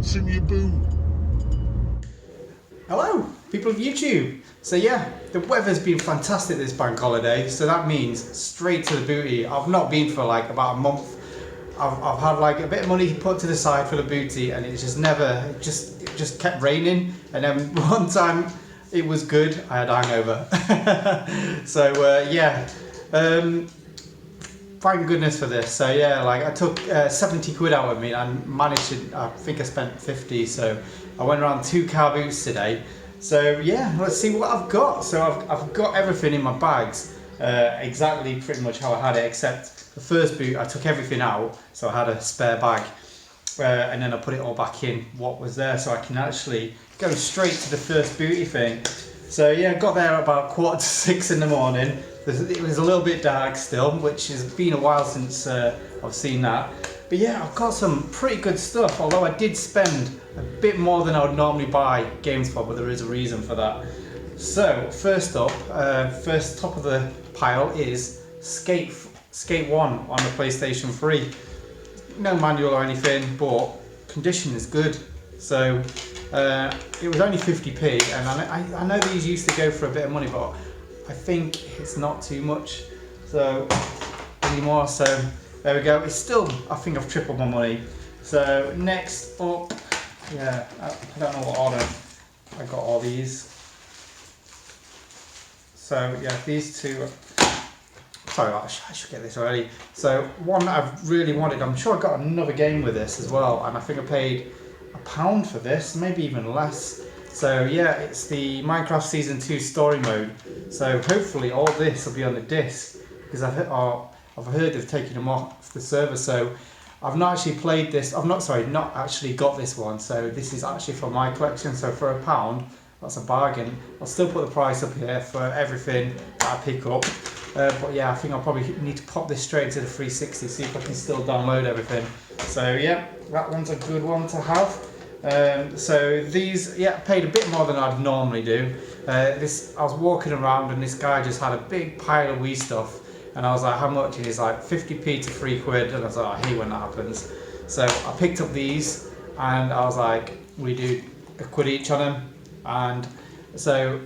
What's in your boot? Hello, people of YouTube. So yeah, the weather's been fantastic this bank holiday, so that means straight to the booty. I've not been for like about a month. I've had like a bit of money put to the side for the booty, and it just kept raining. And then one time it was good, I had a hangover. So yeah, thank goodness for this. So yeah, like I took 70 quid out with me and managed to, I think I spent 50, so I went around 2 car boots today. So yeah, let's see what I've got. So I've got everything in my bags, exactly pretty much how I had it, except the first boot I took everything out, so I had a spare bag, and then I put it all back in what was there, so I can actually go straight to the first booty thing. So yeah, I got there about 5:45 in the morning. It was a little bit dark still, which has been a while since I've seen that. But yeah, I've got some pretty good stuff, although I did spend a bit more than I would normally buy games for, but there is a reason for that. So first up, first top of the pile is Skate 1 on the PlayStation 3. No manual or anything, but condition is good. So it was only 50p, and I know these used to go for a bit of money, but I think it's not too much so anymore. So there we go. It's still, I think I've tripled my money. So next up, yeah, I don't know what order I got all these. So yeah, these two. Sorry, I should get this already. So one that I've really wanted, I'm sure I got another game with this as well, and I think I paid £1 for this, maybe even less. So yeah, it's the Minecraft Season 2 story mode. So hopefully all this will be on the disc, because I've heard they've taken them off the server. So I've not actually played this, not actually got this one. So this is actually for my collection. So for £1, that's a bargain. I'll still put the price up here for everything that I pick up. But yeah, I think I'll probably need to pop this straight into the 360, see if I can still download everything. So yeah, that one's a good one to have. So these, yeah, paid a bit more than I'd normally do. I was walking around and this guy just had a big pile of Wii stuff, and I was like, how much? And he's like 50p to 3 quid, and I was like, I hate when that happens. So I picked up these, and I was like, we do a quid each on them. And so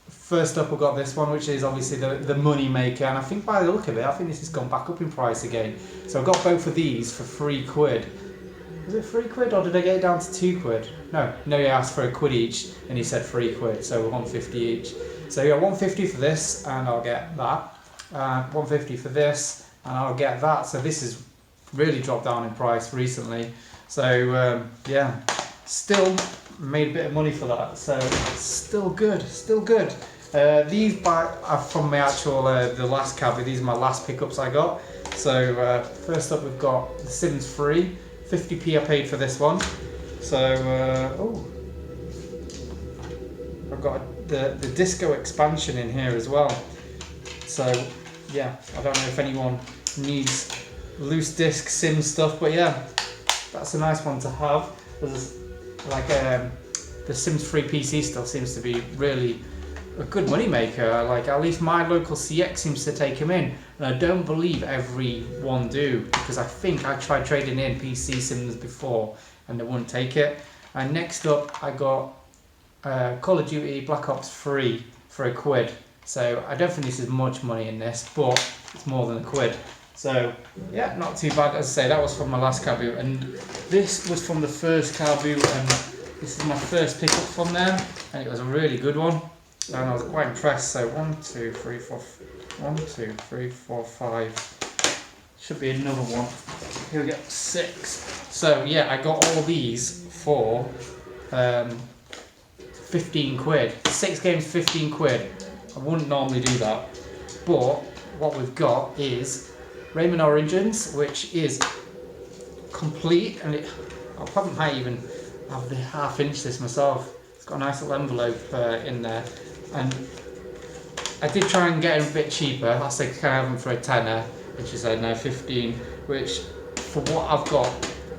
first up, we got this one, which is obviously the money maker, and I think by the look of it, I think this has gone back up in price again. So I got both of these for 3 quid. Was it 3 quid, or did I get it down to 2 quid? No, he asked for a quid each, and he said 3 quid, so 150 each. So yeah, 150 for this, and I'll get that. 150 for this, and I'll get that. So this has really dropped down in price recently. So yeah, still made a bit of money for that. So still good, still good. These are from my actual, the last cabinet. These are my last pickups I got. So first up, we've got The Sims 3. 50p I paid for this one. So I've got the disco expansion in here as well. So yeah, I don't know if anyone needs loose disc sim stuff, but yeah, that's a nice one to have. There's like the Sims 3 PC stuff seems to be really a good money maker. Like at least my local CeX seems to take them in, and I don't believe everyone do, because I think I tried trading in PC Sims before and they wouldn't take it. And next up, I got Call of Duty Black Ops 3 for a quid. So I don't think this is much money in this, but it's more than a quid. So yeah, not too bad. As I say, that was from my last car boot, and this was from the first car boot, and this is my first pickup from there, and it was a really good one. And I was quite impressed. So 1, 2, 3, 4, 1, 2, 3, 4, 5. Should be another one. Here we go, 6. So yeah, I got all these for 15 quid. 6 games, 15 quid. I wouldn't normally do that, but what we've got is Rayman Origins, which is complete, and I probably might even have the half-inch this myself. It's got a nice little envelope in there. And I did try and get them a bit cheaper. I said, can I have them for a tenner? And she said, no, 15, which for what I've got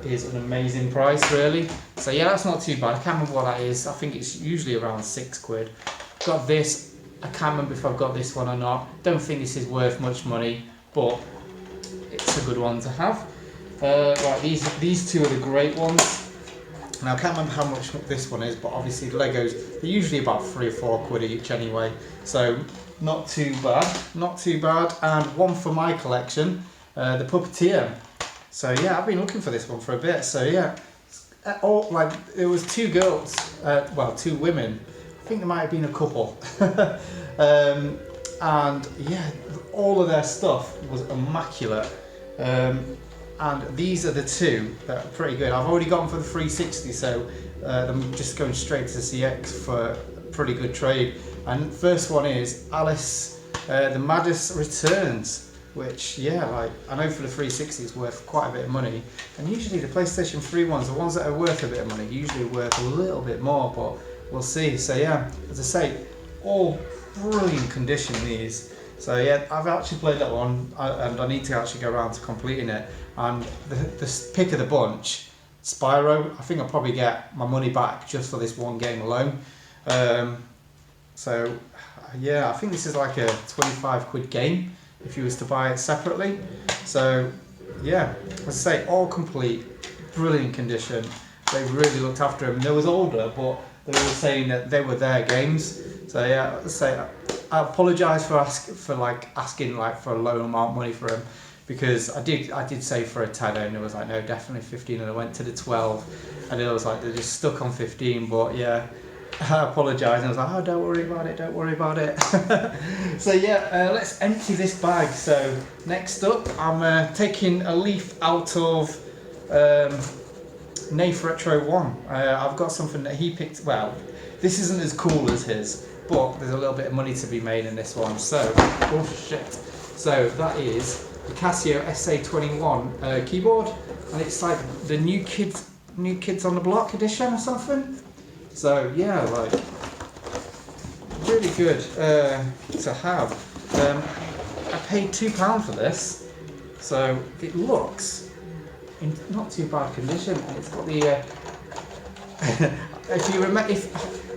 is an amazing price, really. So yeah, that's not too bad. I can't remember what that is. I think it's usually around 6 quid. Got this. I can't remember if I've got this one or not. Don't think this is worth much money, but it's a good one to have. Right, these two are the great ones. Now I can't remember how much this one is, but obviously the Legos, they're usually about £3 or £4 each anyway. So not too bad, not too bad. And one for my collection, the Puppeteer. So yeah, I've been looking for this one for a bit. So yeah, there was two girls, well, two women. I think there might have been a couple. And yeah, all of their stuff was immaculate. And these are the two that are pretty good. I've already gone for the 360, so I'm just going straight to CeX for a pretty good trade. And first one is Alice, the Maddest Returns, which, yeah, like, I know for the 360 is worth quite a bit of money. And usually the PlayStation 3 ones, the ones that are worth a bit of money, usually are worth a little bit more, but we'll see. So yeah, as I say, all brilliant condition, these. So yeah, I've actually played that one, and I need to actually go around to completing it. And the pick of the bunch, Spyro, I think I'll probably get my money back just for this one game alone. So yeah, I think this is like a £25 game if you was to buy it separately. So yeah, as I say, all complete, brilliant condition. They really looked after them. They was older, but they were saying that they were their games. So yeah, as I say, I apologise for asking for a low amount of money for them, because I did say for a tenner, and it was like, no, definitely 15, and I went to the 12, and it was like they're just stuck on 15. But yeah, I apologise, and I was like, oh, don't worry about it. So yeah, let's empty this bag. So next up, I'm taking a leaf out of Nath Retro 1. I've got something that he picked. Well, this isn't as cool as his, but there's a little bit of money to be made in this one. So, oh shit. So that is the Casio SA21 keyboard, and it's like the New Kids on the Block edition or something. So yeah, like, really good to have. I paid £2 for this, so it looks in not too bad condition, and it's got the if you remember,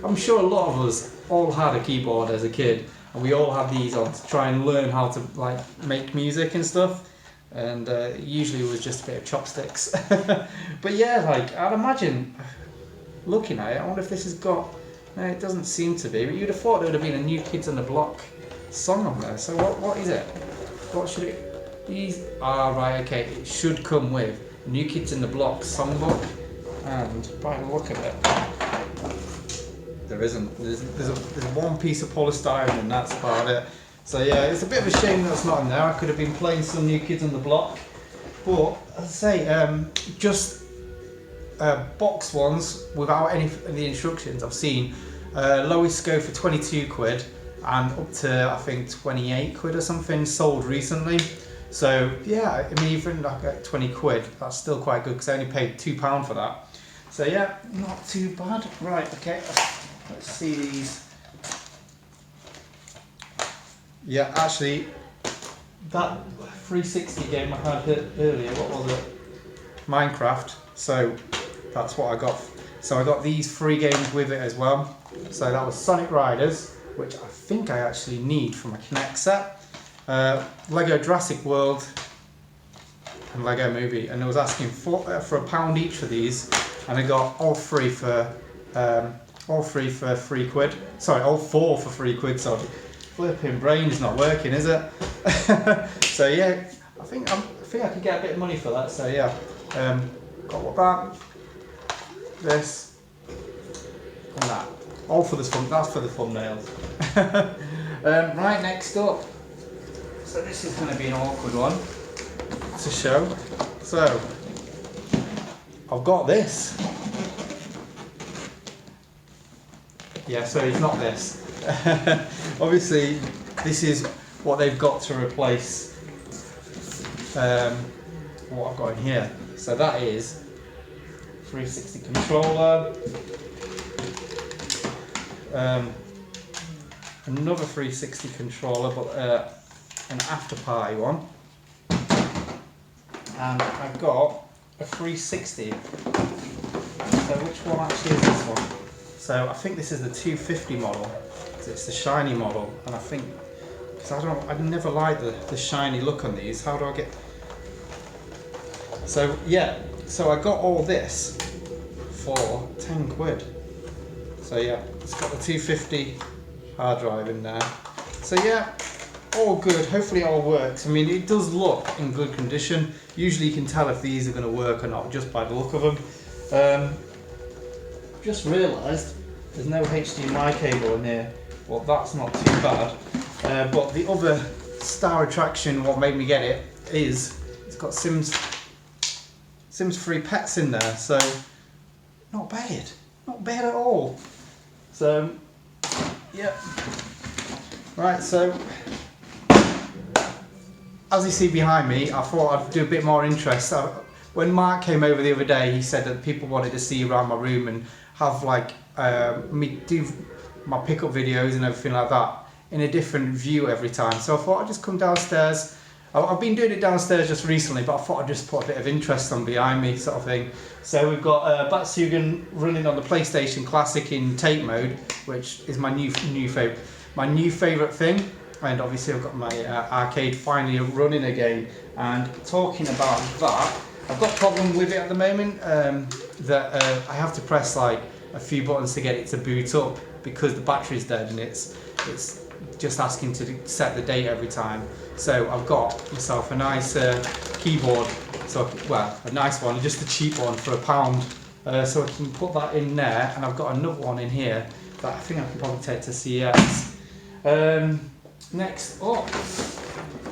I'm sure a lot of us all had a keyboard as a kid, and we all had these on to try and learn how to like make music and stuff, and usually it was just a bit of chopsticks. But yeah, like, I'd imagine, looking at it, I wonder if this has got, it doesn't seem to be, but you'd have thought there would have been a New Kids on the Block song on there. So what is it? What should it, right, okay, it should come with New Kids in the Block songbook, and by the look of it, there isn't. There's one piece of polystyrene, and that's about it. So yeah, it's a bit of a shame that's not in there. I could have been playing some New Kids on the Block, but as I say, just box ones without any of the instructions. I've seen lowest go for £22 and up to, I think, £28 or something sold recently. So yeah, I mean, even like at £20, that's still quite good, because I only paid £2 for that. So yeah, not too bad. Right, okay, let's see these. Yeah, actually, that 360 game I had earlier, what was it? Minecraft. So that's what I got. So I got these 3 games with it as well. So that was Sonic Riders, which I think I actually need for my Kinect set. Lego Jurassic World and Lego Movie, and I was asking for £1 each for these, and I got all 3 for £3. Sorry, all 4 for £3. Sorry, flipping brain's not working, is it? So yeah, I think I could get a bit of money for that. So yeah, got what that, this, and that. All for the that's for the thumbnails. Right, next up. So this is going to be an awkward one to show. So I've got this. Yeah, so it's not this. Obviously, this is what they've got to replace what I've got in here. So that is 360 controller, another 360 controller, but an after party one, and I've got a 360. So which one actually is this one? So I think this is the 250 model, because it's the shiny model, and I think, because I never like the shiny look on these. How do I get? So yeah, so I got all this for 10 quid. So yeah, it's got the 250 hard drive in there. So yeah, all good. Hopefully it all works. I mean, it does look in good condition. Usually you can tell if these are going to work or not just by the look of them. Just realised there's no HDMI cable in here. Well, that's not too bad. But the other star attraction, what made me get it, is it's got Sims 3 pets in there. So not bad at all. So yeah, right, so as you see behind me, I thought I'd do a bit more interest. When Mark came over the other day, he said that people wanted to see around my room and have like me do my pickup videos and everything like that in a different view every time. So I thought I'd just come downstairs. I've been doing it downstairs just recently, but I thought I'd just put a bit of interest on behind me, sort of thing. So we've got Batsugan running on the PlayStation Classic in tape mode, which is my new favourite thing. And obviously I've got my arcade finally running again. And talking about that, I've got a problem with it at the moment, that I have to press like a few buttons to get it to boot up because the battery's dead and it's just asking to set the date every time. So I've got myself a nice keyboard, a nice one, just a cheap one for £1. So I can put that in there, and I've got another one in here that I think I can probably take to CeX. Next up,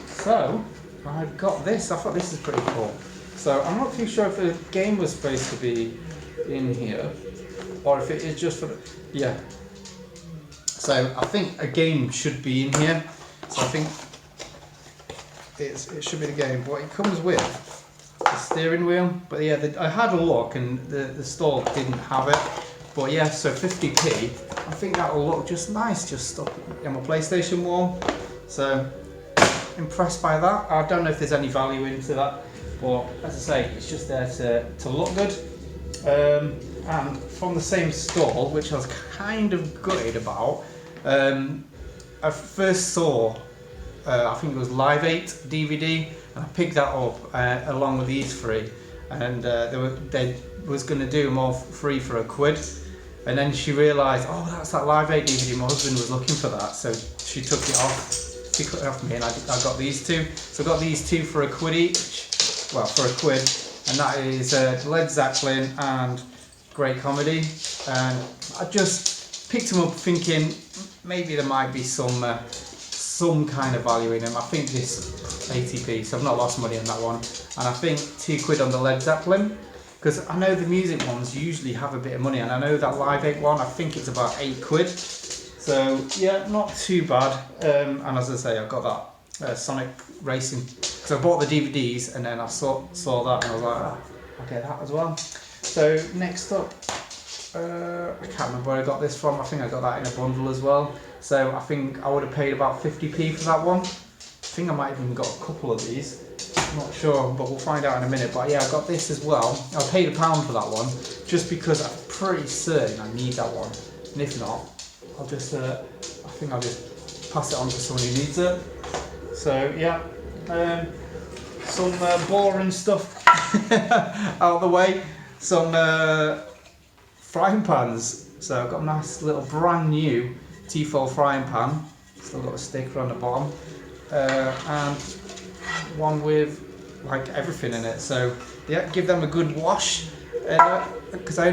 so I've got this. I thought this is pretty cool. So I'm not too sure if the game was supposed to be in here or if it is just for yeah. So I think a game should be in here. So I think it should be the game, but it comes with the steering wheel. But yeah, I had a look and the store didn't have it. But yeah, so 50p, I think that will look just nice, just stuck in my PlayStation wall. So impressed by that. I don't know if there's any value into that, but as I say, it's just there to look good. And from the same store, which I was kind of gutted about, I first saw, I think it was Live 8 DVD, and I picked that up along with these three, and they was going to do them all free for £1. And then she realised, oh, that's that Live 8 DVD, my husband was looking for that, so she took it off. She cut it off me, and I got these two. So I got these two for £1 each, well, for £1, and that is Led Zeppelin and Great Comedy. And I just picked them up thinking maybe there might be some kind of value in them. I think this 80p, so I've not lost money on that one. And I think £2 on the Led Zeppelin, because I know the music ones usually have a bit of money, and I know that Live 8 one, I think it's about £8. So yeah, not too bad. And as I say, I've got that Sonic Racing, because I bought the DVDs and then I saw that and I was like, oh, I'll get that as well. So next up, I can't remember where I got this from. I think I got that in a bundle as well. So I think I would have paid about 50p for that one. I think I might have even got a couple of these. I'm not sure, but we'll find out in a minute. But yeah, I got this as well. I paid £1 for that one, just because I'm pretty certain I need that one. And if not, I'll just, I think I'll just pass it on to someone who needs it. So yeah, some boring stuff out of the way. Some frying pans. So I've got a nice little brand new Tefal frying pan. Still got a sticker on the bottom, and one with like everything in it. So yeah, give them a good wash. Because I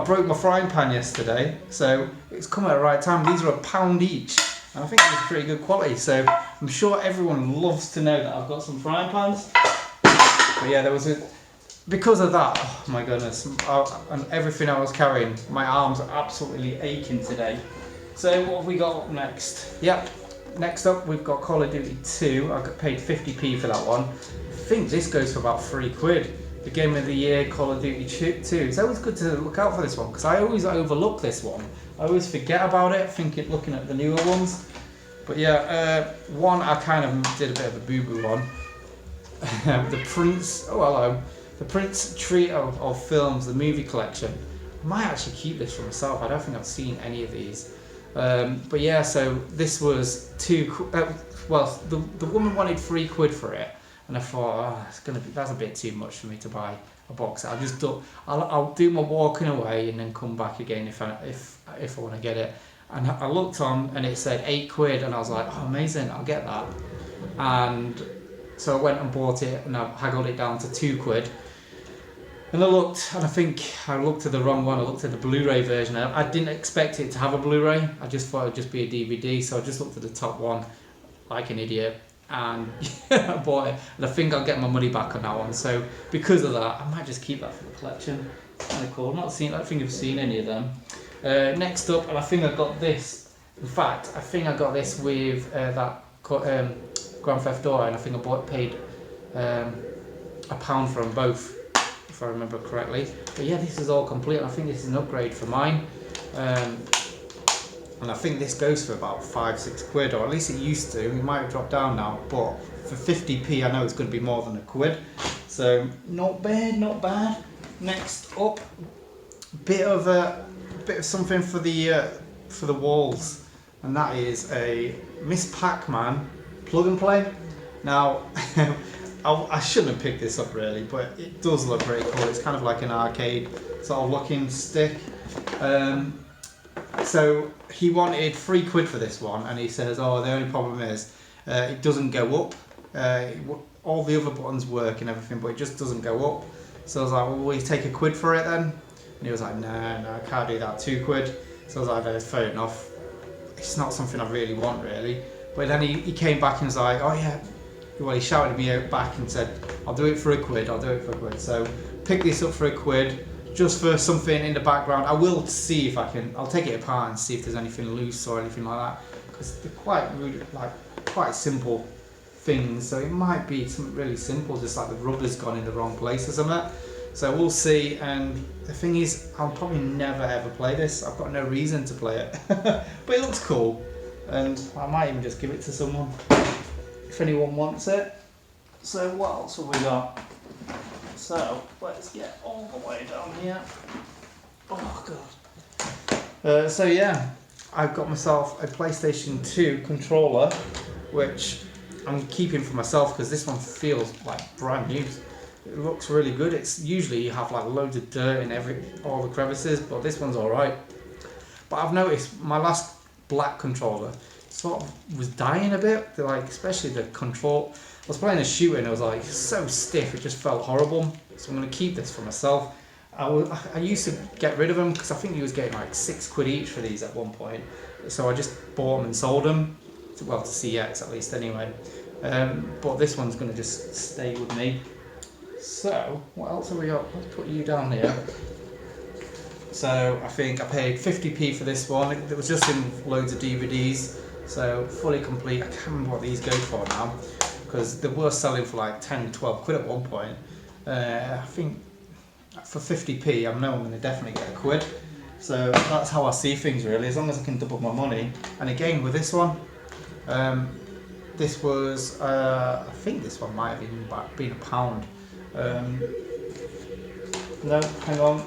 broke my frying pan yesterday, so it's come at the right time. These are £1 each, and I think it's pretty good quality. So I'm sure everyone loves to know that I've got some frying pans. But yeah, because of that, oh my goodness, and everything I was carrying, my arms are absolutely aching today. So what have we got up next? Yep, next up we've got Call of Duty 2. I got paid 50p for that one. I think this goes for about £3. The Game of the Year, Call of Duty 2. It's always good to look out for this one, because I always overlook this one. I always forget about it, looking at the newer ones. But yeah, one I kind of did a bit of a boo-boo on. The Prince Trio of Films, the movie collection. I might actually keep this for myself. I don't think I've seen any of these. But yeah, so this was the woman wanted £3 for it. And I thought, that's a bit too much for me to buy. a box set. I'll do my walking away and then come back again if I want to get it. And I looked on and it said £8, and I was like, oh amazing, I'll get that. And so I went and bought it, and I haggled it down to £2. And I looked, and I think I looked at the wrong one. I looked at the Blu-ray version. I didn't expect it to have a Blu-ray. I just thought it would just be a DVD. So I just looked at the top one like an idiot, and I bought it. And I think I'll get my money back on that one. So because of that, I might just keep that for the collection. It's kind of cool. I don't think I've seen any of them. Next up, and I think I got this. In fact, I think I got this with that Grand Theft Auto, and I think I paid £1 for them both, if I remember correctly. But yeah, this is all complete, and I think this is an upgrade for mine. And I think this goes for about £5-6, or at least it used to. It might have dropped down now, but for 50p, I know it's going to be more than £1. So not bad, not bad. Next up, bit of something for the walls, and that is a Miss Pac-Man plug and play. Now, I shouldn't have picked this up really, but it does look pretty cool. It's kind of like an arcade sort of looking stick. So he wanted £3 for this one, and he says, oh, the only problem is it doesn't go up. All the other buttons work and everything, but it just doesn't go up. So I was like, well, will you take £1 for it then? And he was like, no, I can't do that, £2. So I was like, that's fair enough. It's not something I really want, really. But then he came back and was like, oh yeah. Well, he shouted me out back and said, I'll do it for £1, I'll do it for £1. So pick this up for £1, just for something in the background. I will see if I'll take it apart and see if there's anything loose or anything like that. Because they're quite simple things. So it might be something really simple, just like the rubber's gone in the wrong place or something. So we'll see, and the thing is, I'll probably never ever play this. I've got no reason to play it, but it looks cool, and I might even just give it to someone if anyone wants it. So what else have we got? So let's get all the way down here. Oh god. So yeah, I've got myself a PlayStation 2 controller, which I'm keeping for myself because this one feels like brand new. It looks really good. It's usually you have like loads of dirt in all the crevices, but this one's alright. But I've noticed my last black controller sort of was dying a bit. Like, especially the control. I was playing a shooter and it was like so stiff, it just felt horrible. So I'm going to keep this for myself. I used to get rid of them because I think he was getting like £6 each for these at one point. So I just bought them and sold them. Well, to CeX at least anyway. But this one's going to just stay with me. So, what else have we got? Let's put you down here. So, I think I paid 50p for this one. It was just in loads of DVDs. So, fully complete. I can't remember what these go for now, because they were selling for like 10-12 quid at one point. I think for 50p, I know I'm going to definitely get £1. So, that's how I see things really, as long as I can double my money. And again, with this one, this was, I think this one might have even been £1. No, hang on.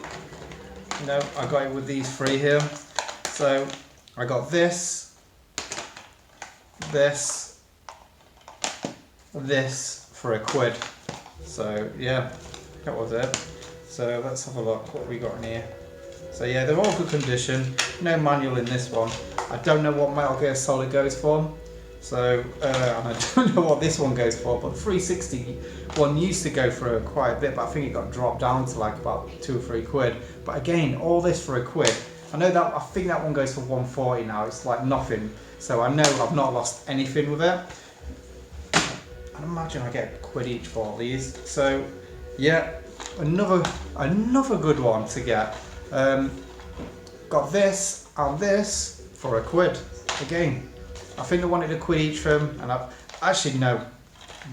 No, I got it with these three here. So I got this for £1. So yeah, that was it. So let's have a look what we got in here. So yeah, they're all good condition. No manual in this one. I don't know what Metal Gear Solid goes for. So, and I don't know what this one goes for, but 360 one used to go for quite a bit, but I think it got dropped down to like about £2 or £3. But again, all this for £1. I know that, I think that one goes for 140 now, it's like nothing. So I know I've not lost anything with it. I imagine I get £1 each for all these. So yeah, another good one to get. Got this and this for £1 again. I think I wanted £1 each for them, and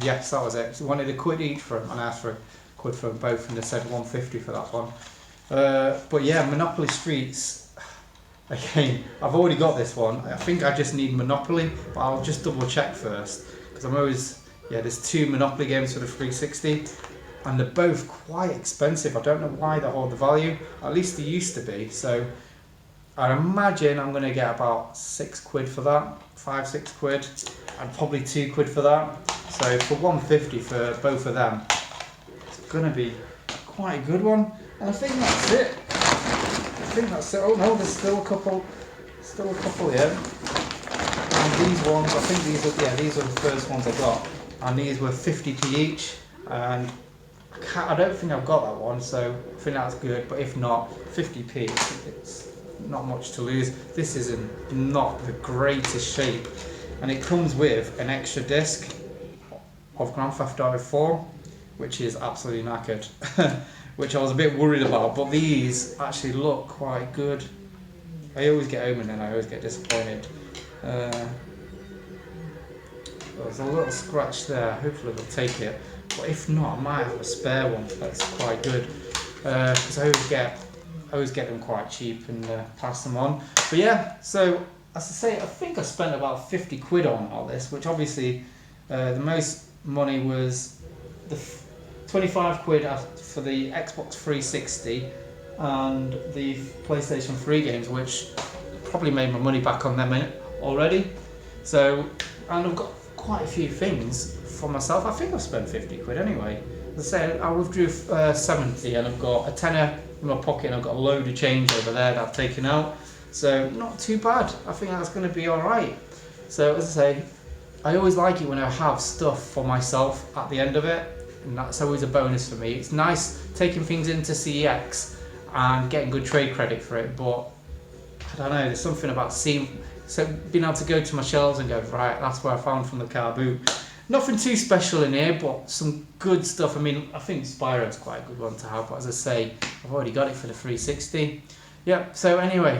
yes, that was it. So I wanted £1 each for them, and I asked for £1 for them both, and they said 150 for that one. But yeah, Monopoly Streets. Again, I've already got this one. I think I just need Monopoly, but I'll just double check first, because I'm always, yeah, there's 2 Monopoly games for the 360, and they're both quite expensive. I don't know why they hold the value. At least they used to be. So I imagine I'm going to get about £6 for that, £5-6, and probably £2 for that. So for 150 for both of them, it's going to be quite a good one. And I think that's it. Oh no, there's still a couple here. And these ones, I think these are the first ones I got. And these were 50p each. And I don't think I've got that one, so I think that's good. But if not, 50p, it's not much to lose. This is in not the greatest shape. And it comes with an extra disc of Grand Theft Auto 4, which is absolutely knackered. Which I was a bit worried about, but these actually look quite good. I always get home and then I always get disappointed. There's a little scratch there, hopefully they'll take it. But if not, I might have a spare one that's quite good. Because I always get them quite cheap and pass them on. But yeah, so as I say, I think I spent about 50 quid on all this, which obviously the most money was the 25 quid for the Xbox 360 and the PlayStation 3 games, which probably made my money back on them already. So, and I've got quite a few things for myself. I think I've spent 50 quid anyway. As I say, I withdrew 70 and I've got a tenner in my pocket and I've got a load of change over there that I've taken out. So not too bad. I think that's going to be alright. So as I say, I always like it when I have stuff for myself at the end of it. And that's always a bonus for me. It's nice taking things into CeX and getting good trade credit for it, but I don't know, there's something about being able to go to my shelves and go, right, that's where I found from the car boot. Nothing too special in here, but some good stuff. I mean, I think Spyro's quite a good one to have, but as I say, I've already got it for the 360. Yep, so anyway,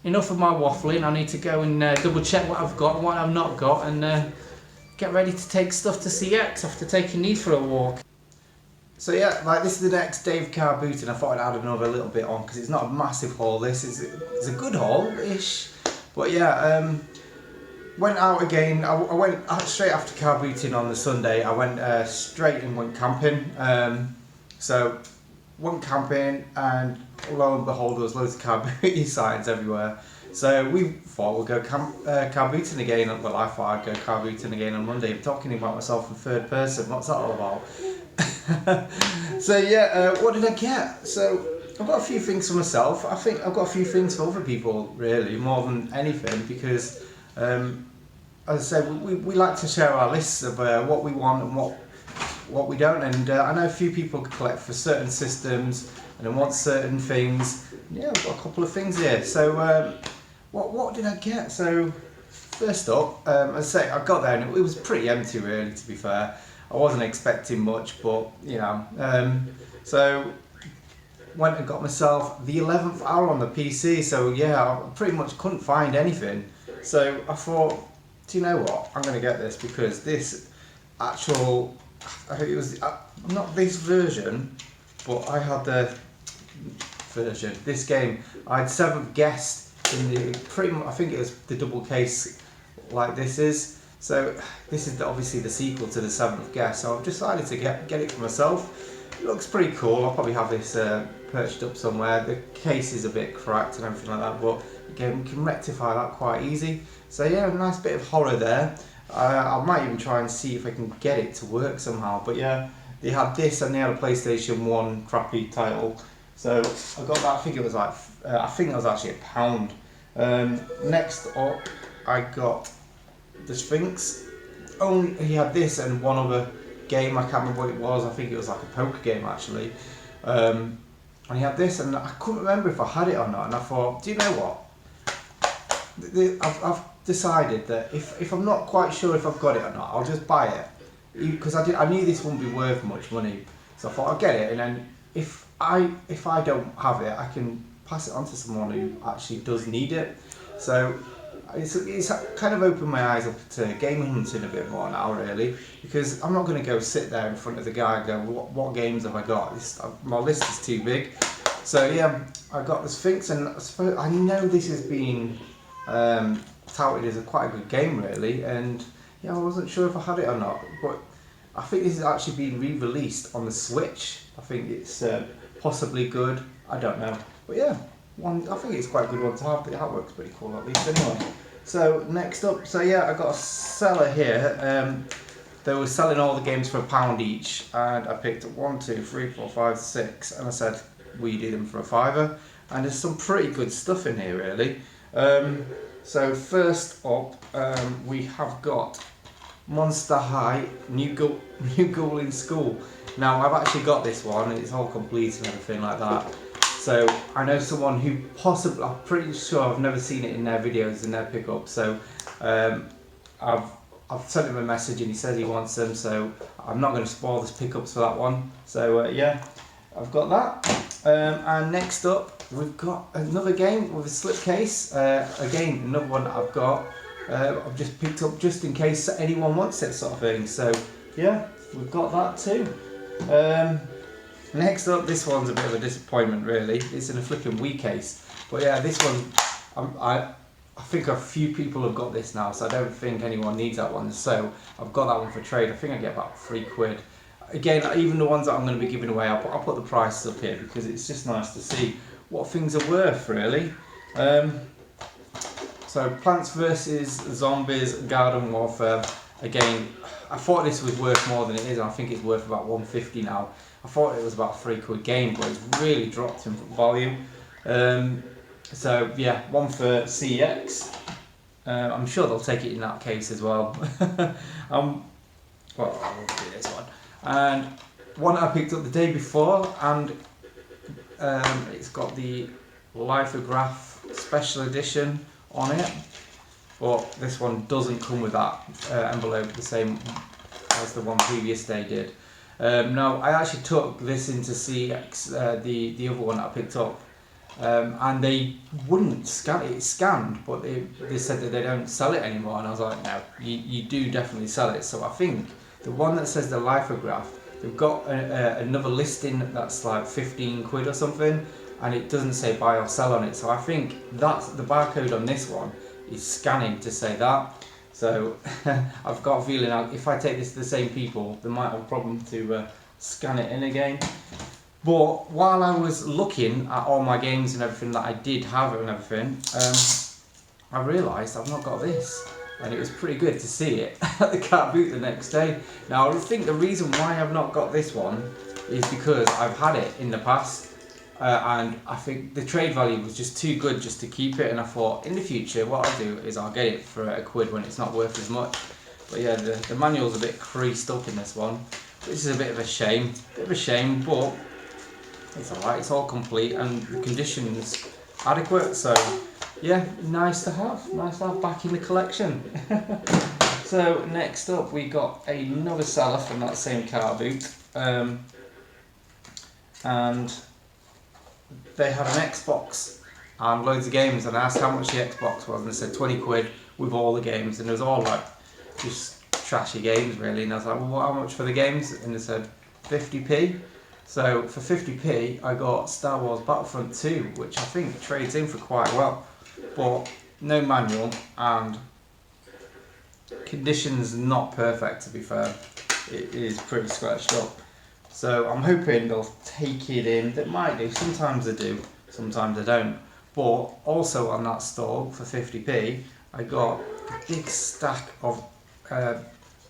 enough of my waffling. I need to go and double check what I've got and what I've not got, and get ready to take stuff to CeX after taking these for a walk. So yeah, like this is the next day of car booting. I thought I'd add another little bit on because it's not a massive haul. This is it's a good haul-ish. But yeah, went out again. I went straight after car booting on the Sunday. I went straight and went camping. So went camping and lo and behold there was loads of car booting signs everywhere. So we thought we'd go car booting again. Well, I thought I'd go car booting again on Monday. I'm talking about myself in third person. What's that all about? So yeah, what did I get? So I've got a few things for myself. I think I've got a few things for other people, really, more than anything, because as I said, we like to share our lists of what we want and what we don't. And I know a few people collect for certain systems and they want certain things. Yeah, I've got a couple of things here. So what did I get? So first up, as I say, I got there and it was pretty empty, really, to be fair. I wasn't expecting much, but you know. So went and got myself the 11th hour on the PC. So yeah, I pretty much couldn't find anything. So I thought, do you know what? I'm going to get this because this actual, it was not this version, but I had the version. This game, I had 7th guest in the pretty much. I think it was the double case like this is. So this is obviously the sequel to the 7th guest. So I've decided to get it for myself. It looks pretty cool. I'll probably have this perched up somewhere. The case is a bit cracked and everything like that, but again, we can rectify that quite easy. So yeah, a nice bit of horror there. I might even try and see if I can get it to work somehow. But yeah, they had this and they had a PlayStation 1 crappy title. So I got that. I think it was like I think it was actually £1. Next up, I got the Sphinx. He had this and one other game. I can't remember what it was. I think it was like a poker game actually. And he had this, and I couldn't remember if I had it or not. And I thought, do you know what? I've decided that if I'm not quite sure if I've got it or not, I'll just buy it, because I knew this wouldn't be worth much money. So I thought I'll get it, and then if I don't have it, I can pass it on to someone who actually does need it. So it's kind of opened my eyes up to game hunting a bit more now, really, because I'm not going to go sit there in front of the guy and go, what games have I got? My list is too big. So yeah, I got the Sphinx, and I suppose I know this has been touted as quite a good game, really, and yeah, I wasn't sure if I had it or not, but I think this has actually been re-released on the Switch. I think it's possibly good. I don't know, but yeah. I think it's quite a good one to have. The artwork's pretty cool, at least, anyway. So next up, so yeah, I got a seller here. they were selling all the games for £1 each, and I picked up 1, 2, 3, 4, 5, 6, and I said, we do them for a £5. And there's some pretty good stuff in here, really. So first up, we have got Monster High, New Goal in School. Now, I've actually got this one, it's all complete and everything like that. So I know someone who possibly, I'm pretty sure I've never seen it in their videos, in their pickup. So I've sent him a message and he says he wants them. So I'm not going to spoil his pickups for that one. So yeah, I've got that. And next up, we've got another game with a slipcase. Again, another one that I've got. I've just picked up just in case anyone wants it, sort of thing. So yeah, we've got that too. Next up, this one's a bit of a disappointment, really. It's in a flipping Wii case. But yeah, this one, I think a few people have got this now, so I don't think anyone needs that one. So I've got that one for trade. I think I get about £3. Again, even the ones that I'm going to be giving away, I'll put the prices up here because it's just nice to see what things are worth, really. So Plants vs Zombies Garden Warfare. Again, I thought this was worth more than it is. I think it's worth about £1.50 now. I thought it was about a £3 game, but it's really dropped in volume. So yeah, one for CeX. I'm sure they'll take it in that case as well. Well, I will do this one. And one I picked up the day before, and it's got the lithograph special edition on it. But this one doesn't come with that envelope the same as the one previous day did. No, I actually took this into CeX, the other one that I picked up, and they wouldn't scan it. It's scanned, but they said that they don't sell it anymore. And I was like, no, you do definitely sell it. So I think the one that says the lithograph, they've got another listing that's like £15 or something, and it doesn't say buy or sell on it. So I think that's the barcode on this one is scanning to say that. So I've got a feeling if I take this to the same people, they might have a problem to scan it in again. But while I was looking at all my games and everything that I did have and everything, I realised I've not got this. And it was pretty good to see it at the car boot the next day. Now I think the reason why I've not got this one is because I've had it in the past. And I think the trade value was just too good just to keep it, and I thought in the future what I'll do is I'll get it for £1 when it's not worth as much. But yeah, the manual's a bit creased up in this one, which is a bit of a shame. But it's alright, it's all complete and the condition's adequate, so yeah, nice to have back in the collection. So next up we got another seller from that same car boot, and they had an Xbox and loads of games, and I asked how much the Xbox was, and they said £20 with all the games, and it was all like just trashy games really. And I was like, well, how much for the games? And they said 50p. So for 50p I got Star Wars Battlefront 2, which I think trades in for quite well, but no manual and conditions not perfect, to be fair. It is pretty scratched up. So I'm hoping they'll take it in. They might do, sometimes they do, sometimes they don't. But also on that store for 50p, I got a big stack of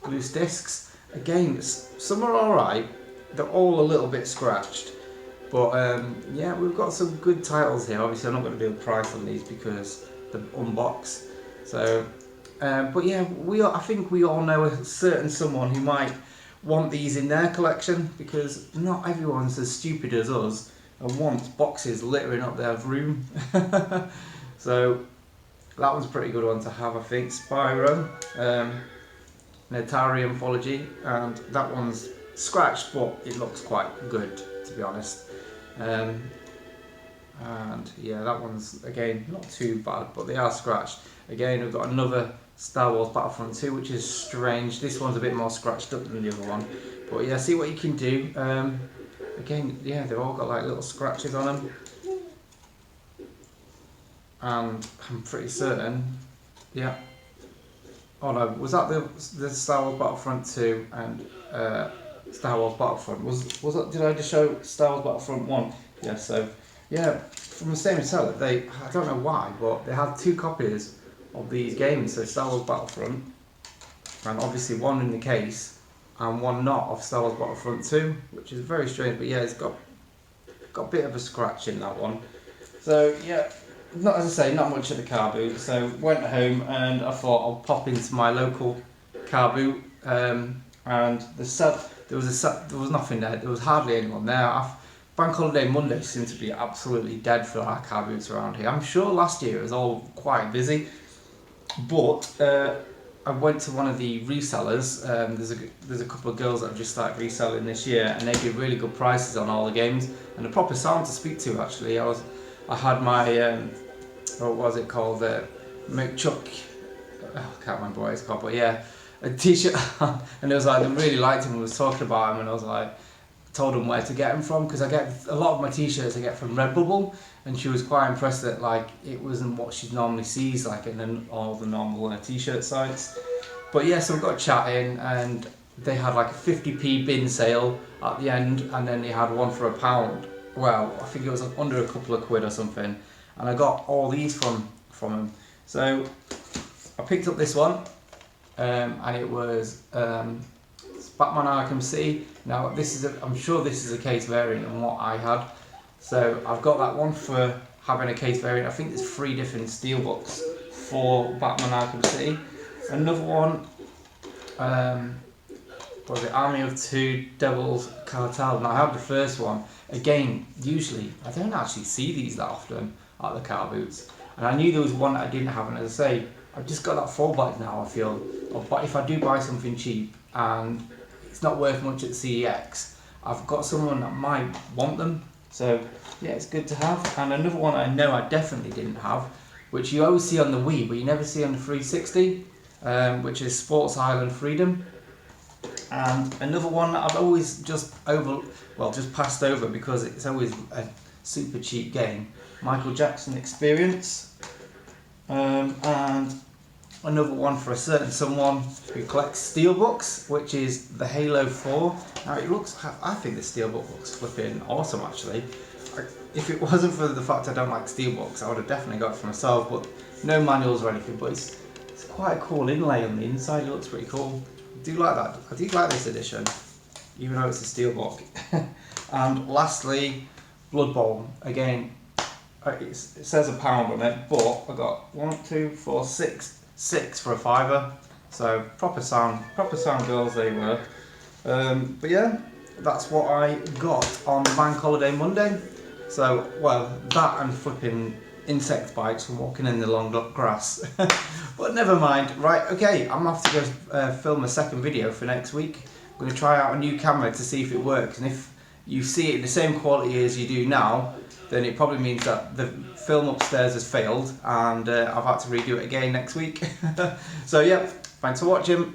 loose discs. Again, some are alright, they're all a little bit scratched. But yeah, we've got some good titles here. Obviously I'm not going to do a price on these because they're unboxed. So, but yeah, I think we all know a certain someone who might want these in their collection, because not everyone's as stupid as us and wants boxes littering up their room. So that one's a pretty good one to have, I think. Spyro, an Atari Anthology, and that one's scratched, but it looks quite good, to be honest. And yeah, that one's again not too bad, but they are scratched. Again, we've got another Star Wars Battlefront 2, which is strange. This one's a bit more scratched up than the other one, but yeah, see what you can do. Again, yeah, they've all got like little scratches on them, and I'm pretty certain, yeah. Oh no, was that the Star Wars Battlefront 2 and Star Wars Battlefront? Was that? Did I just show Star Wars Battlefront 1? Yeah. So yeah, from the same seller. I don't know why, but they had 2 copies of these games, so Star Wars Battlefront, and obviously one in the case and one not of Star Wars Battlefront 2, which is very strange, but yeah, it's got a bit of a scratch in that one. So yeah, not, as I say, not much at the car boot. So went home and I thought I'll pop into my local car boot, and there was nothing there. There was hardly anyone there. Bank holiday Monday seemed to be absolutely dead for our car boots around here. I'm sure last year it was all quite busy, but I went to one of the resellers. There's a couple of girls that have just started reselling this year, and they give really good prices on all the games and a proper sound to speak to. Actually, I had my what was it called? McChuck. I can't remember what it's called, but yeah, a t-shirt on, and it was like they really liked him and was talking about him, and I was like, told them where to get them from, because I get a lot of my t-shirts I get from Redbubble, and she was quite impressed that like it wasn't what she normally sees like in all the normal t-shirt sites. But yeah, so we got chatting, and they had like a 50p bin sale at the end, and then they had one for £1. Well, I think it was under a couple of quid or something, and I got all these from them. So I picked up this one, and it was Batman Arkham City. Now I'm sure this is a case variant on what I had. So I've got that one for having a case variant. I think there's 3 different steelbooks for Batman Arkham City. Another one, was it Army of Two, Devil's Cartel. Now I have the first one. Again, usually I don't actually see these that often at the car boots. And I knew there was one that I didn't have, and as I say, I've just got that fallback now, I feel. But if I do buy something cheap and it's not worth much at CeX, I've got someone that might want them. So yeah, it's good to have. And another one I know I definitely didn't have, which you always see on the Wii but you never see on the 360, which is Sports Island Freedom. And another one that I've always just passed over because it's always a super cheap game, Michael Jackson Experience. And another one for a certain someone who collects steelbooks, which is the Halo 4. Now I think the steelbook looks flipping awesome actually. If it wasn't for the fact I don't like steelbooks, I would have definitely got it for myself, but no manuals or anything, but it's quite a cool inlay on the inside. It looks pretty cool. I do like that. I do like this edition, even though it's a steelbook. And lastly, Blood Bowl. Again, it says £1 on it, but I got 6 for £5. So proper sound girls they were. But yeah, that's what I got on Bank Holiday Monday. So, well, that and flipping insect bites from walking in the long grass. But never mind. Right, okay, I'm gonna have to go film a second video for next week. I'm going to try out a new camera to see if it works, and if you see it in the same quality as you do now, then it probably means that the film upstairs has failed and I've had to redo it again next week. So yeah, thanks for watching.